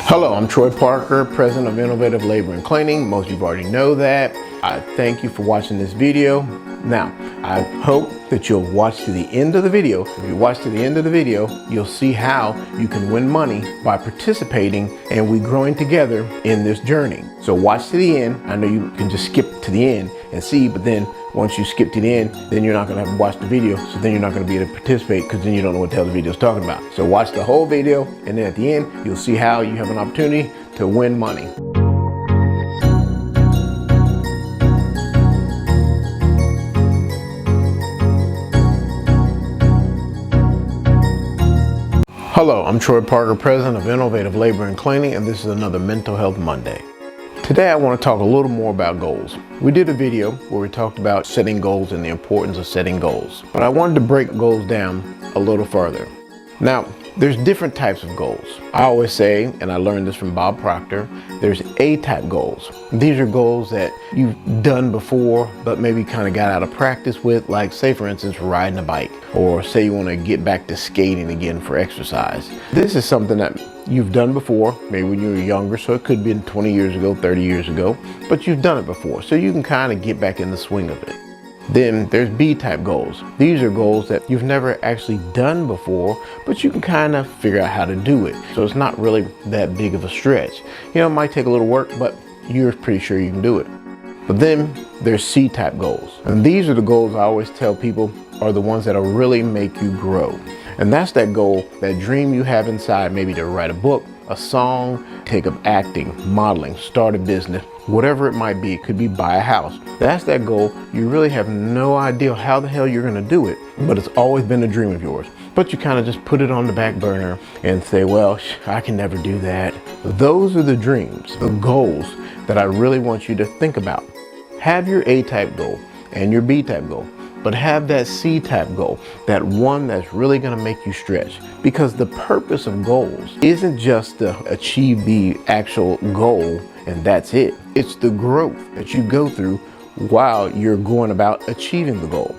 Hello, I'm Troy Parker, President of Innovative Labor and Cleaning. Most of you already know that. I thank you for watching this video. Now, I hope that you'll watch to the end of the video. If you watch to the end of the video, you'll see how you can win money by participating and we growing together in this journey. So watch to the end. I know you can just skip to the end and see, but then once you skip to the end, then you're not going to have to watch the video. So then you're not going to be able to participate because then you don't know what the hell the video is talking about. So watch the whole video, and then at the end, you'll see how you have an opportunity to win money. Hello, I'm Troy Parker, President of Innovative Labor and Cleaning, and this is another Mental Health Monday. Today I want to talk a little more about goals. We did a video where we talked about setting goals and the importance of setting goals, but I wanted to break goals down a little further. Now, there's different types of goals. I always say, and I learned this from Bob Proctor, there's A-type goals. These are goals that you've done before, but maybe kind of got out of practice with, like say for instance, riding a bike, or say you want to get back to skating again for exercise. This is something that you've done before, maybe when you were younger, so it could have been 20 years ago, 30 years ago, but you've done it before, so you can kind of get back in the swing of it. Then there's B-type goals. These are goals that you've never actually done before, but you can kind of figure out how to do it. So it's not really that big of a stretch. You know, it might take a little work, but you're pretty sure you can do it. But then there's C-type goals. And these are the goals I always tell people are the ones that'll really make you grow. And that's that goal, that dream you have inside, maybe to write a book, a song, take up acting, modeling, start a business, whatever it might be. It could be buy a house. That's that goal. You really have no idea how the hell you're going to do it, but it's always been a dream of yours. But you kind of just put it on the back burner and say, well, I can never do that. Those are the dreams, the goals that I really want you to think about. Have your A-type goal and your B-type goal, but have that C-type goal, that one that's really going to make you stretch. Because the purpose of goals isn't just to achieve the actual goal and that's it. It's the growth that you go through while you're going about achieving the goal.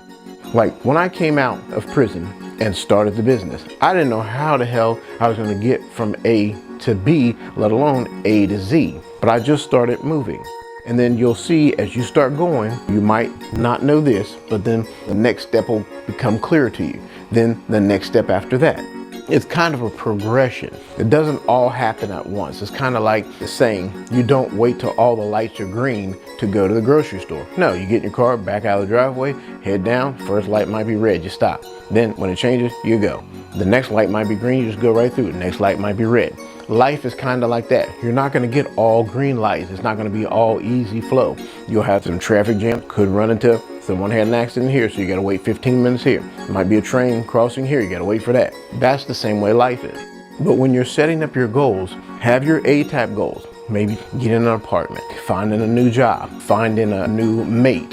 Like when I came out of prison and started the business, I didn't know how the hell I was going to get from A to B, let alone A to Z. But I just started moving. And then you'll see as you start going, you might not know this, but then the next step will become clear to you. Then the next step after that. It's kind of a progression. It doesn't all happen at once. It's kind of like the saying, you don't wait till all the lights are green to go to the grocery store. No, you get in your car, back out of the driveway, head down, first light might be red, you stop. Then when it changes, you go. The next light might be green, you just go right through it. The next light might be red. Life is kind of like that. You're not going to get all green lights. It's not going to be all easy flow. You'll have some traffic jam, could run into someone had an accident here, so you got to wait 15 minutes here. It might be a train crossing here, you got to wait for that. That's the same way life is. But when you're setting up your goals, have your A-type goals. Maybe get in an apartment, finding a new job, finding a new mate.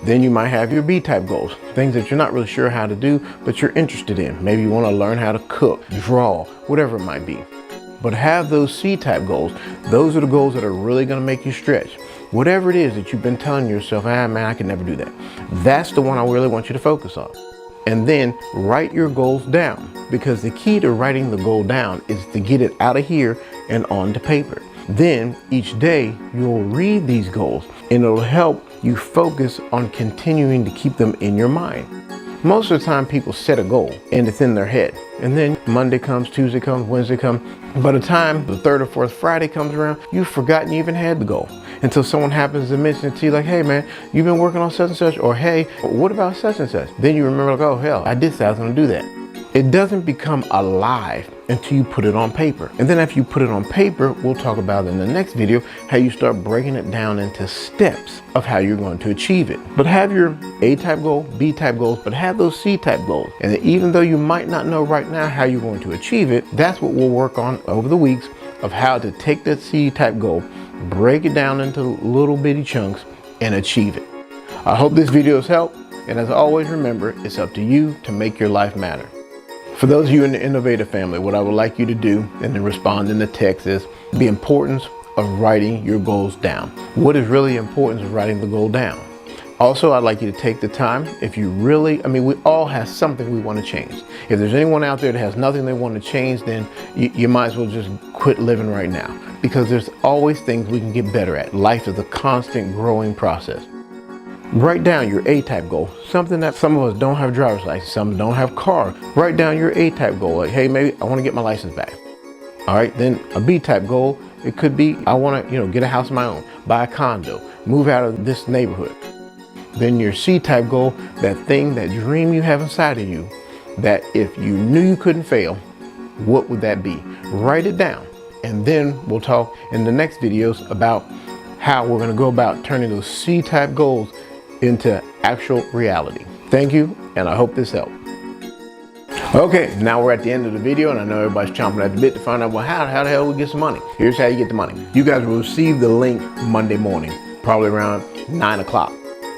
Then you might have your B-type goals, things that you're not really sure how to do, but you're interested in. Maybe you want to learn how to cook, draw, whatever it might be. But have those C-type goals. Those are the goals that are really going to make you stretch. Whatever it is that you've been telling yourself, man, I can never do that. That's the one I really want you to focus on. And then write your goals down, because the key to writing the goal down is to get it out of here and onto paper. Then each day you'll read these goals and it'll help you focus on continuing to keep them in your mind. Most of the time people set a goal and it's in their head. And then Monday comes, Tuesday comes, Wednesday comes. By the time the third or fourth Friday comes around, you've forgotten you even had the goal. Until someone happens to mention it to you like, hey man, you've been working on such and such, or hey, what about such and such? Then you remember like, oh hell, I did say I was gonna do that. It doesn't become alive until you put it on paper. And then after you put it on paper, we'll talk about in the next video how you start breaking it down into steps of how you're going to achieve it. But have your A-type goal, B-type goals, but have those C-type goals. And even though you might not know right now how you're going to achieve it, that's what we'll work on over the weeks of how to take that C-type goal, break it down into little bitty chunks and achieve it. I hope this video has helped. And as always, remember, it's up to you to make your life matter. For those of you in the Innovative family, what I would like you to do and then respond in the text is the importance of writing your goals down. What is really important is writing the goal down. Also, I'd like you to take the time, if you really, we all have something we want to change. If there's anyone out there that has nothing they want to change, then you might as well just quit living right now, because there's always things we can get better at. Life is a constant growing process. Write down your A-type goal, something that some of us don't have a driver's license, some don't have car. Write down your A-type goal, like, hey, maybe I want to get my license back. All right, then a B-type goal, it could be, I want to, get a house of my own, buy a condo, move out of this neighborhood. Then your C-type goal, that thing, that dream you have inside of you, that if you knew you couldn't fail, what would that be? Write it down. And then we'll talk in the next videos about how we're going to go about turning those C-type goals into actual reality. Thank you, and I hope this helped. Okay, now we're at the end of the video, and I know everybody's chomping at the bit to find out, well, how the hell we get some money? Here's how you get the money. You guys will receive the link Monday morning, probably around 9 o'clock.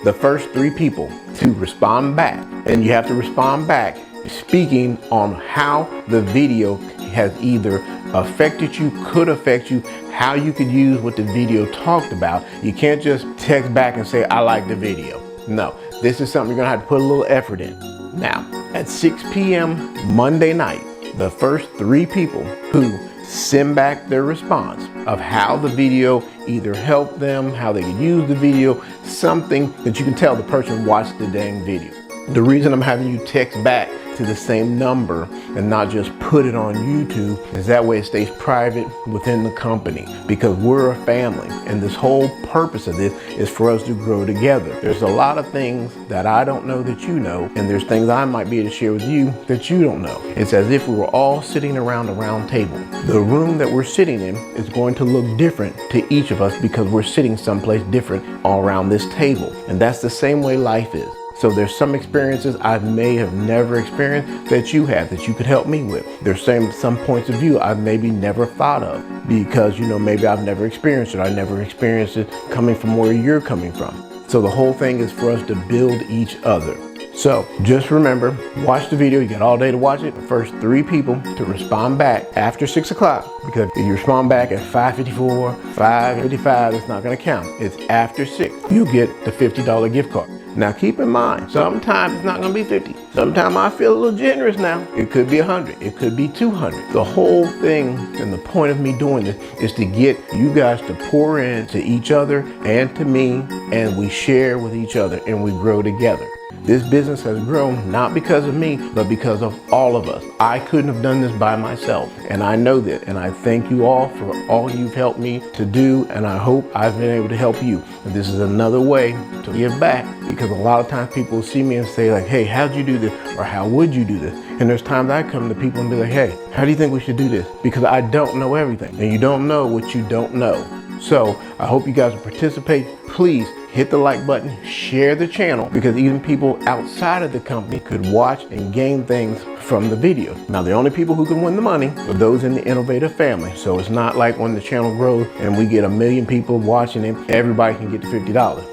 The first 3 people to respond back, and you have to respond back speaking on how the video has either affected you, could affect you, how you could use what the video talked about. You can't just text back and say, I like the video. No, this is something you're gonna have to put a little effort in. Now, at 6 p.m. Monday night, the first 3 people who send back their response of how the video either helped them, how they could use the video, something that you can tell the person watched the dang video. The reason I'm having you text back to the same number and not just put it on YouTube is that way it stays private within the company, because we're a family, and this whole purpose of this is for us to grow together. There's a lot of things that I don't know that you know, and there's things I might be able to share with you that you don't know. It's as if we were all sitting around a round table. The room that we're sitting in is going to look different to each of us because we're sitting someplace different all around this table. And that's the same way life is. So there's some experiences I may have never experienced that you have, that you could help me with. There's some points of view I've maybe never thought of because, maybe I've never experienced it. I never experienced it coming from where you're coming from. So the whole thing is for us to build each other. So just remember, watch the video. You got all day to watch it. The first 3 people to respond back after 6 o'clock, because if you respond back at 5:54, 5:55, it's not going to count. It's after 6. You get the $50 gift card. Now keep in mind, sometimes it's not going to be 50. Sometimes I feel a little generous now. It could be 100. It could be 200. The whole thing and the point of me doing this is to get you guys to pour into each other and to me, and we share with each other and we grow together. This business has grown not because of me, but because of all of us. I couldn't have done this by myself, and I know that, and I thank you all for all you've helped me to do, and I hope I've been able to help you. And this is another way to give back, because a lot of times people will see me and say like, hey, how'd you do this? Or how would you do this? And there's times I come to people and be like, hey, how do you think we should do this? Because I don't know everything, and you don't know what you don't know. So I hope you guys will participate. Please hit the like button, share the channel, because even people outside of the company could watch and gain things from the video. Now, the only people who can win the money are those in the Innovative family. So it's not like when the channel grows and we get 1 million people watching it, everybody can get the $50.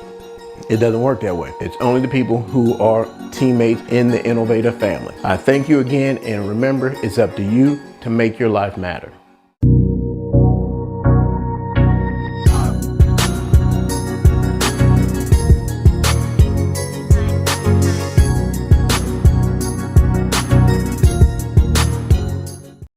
It doesn't work that way. It's only the people who are teammates in the Innovative family. I thank you again, and remember, it's up to you to make your life matter.